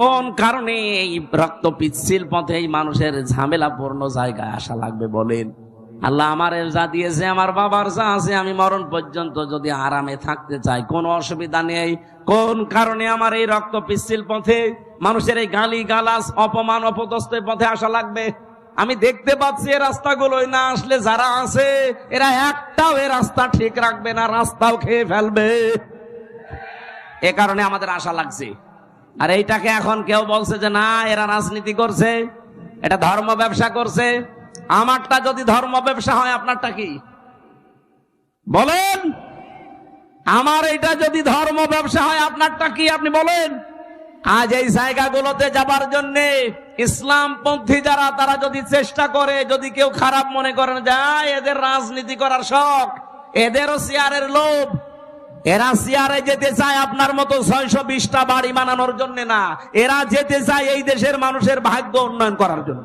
কোন কারণে এই রক্ত পিচ্ছিল পথে এই মানুষের ঝামেলাপূর্ণ জায়গায় আসা লাগবে বলেন? আল্লাহ আমার যা দিয়েছে, আমার বাবার যা আছে, আমি মরণ পর্যন্ত যদি আরামে থাকতে চাই কোনো অসুবিধা নেই। কোন কারণে আমার এই রক্ত পিচ্ছিল পথে মানুষের এই গালি গালাজ অপমান অপদস্থের পথে আসা লাগবে? আমি দেখতে পাচ্ছি এই রাস্তাগুলোই না আসলে যারা আছে এরা একটাও এই রাস্তা ঠিক রাখবে না, রাস্তাও খেয়ে ফেলবে। এ কারণে আমাদের আশা লাগছে। আর এইটাকে এখন কেউ বলছে যে না এরা রাজনীতি করছে, এটা ধর্ম ব্যবসা করছে। আমারটা যদি ধর্ম ব্যবসা হয় আপনারটা কি বলেন? আমার এটা যদি ধর্ম ব্যবসা হয় আপনারটা কি আপনি বলেন? আজ এই জায়গাগুলোতে যাবার জন্য ইসলামপন্থী যারা তারা যদি চেষ্টা করে, যদি কেউ খারাপ মনে করেন যায় এদের রাজনীতি করার শখ, এদেরও চেয়ারের লোভ, এরা চেয়ারে যেতে চায় আপনার মতো 620টা বাড়ি বানানোর জন্য না, এরা যেতে চায় এই দেশের মানুষের ভাগ্য উন্নয়ন করার জন্য।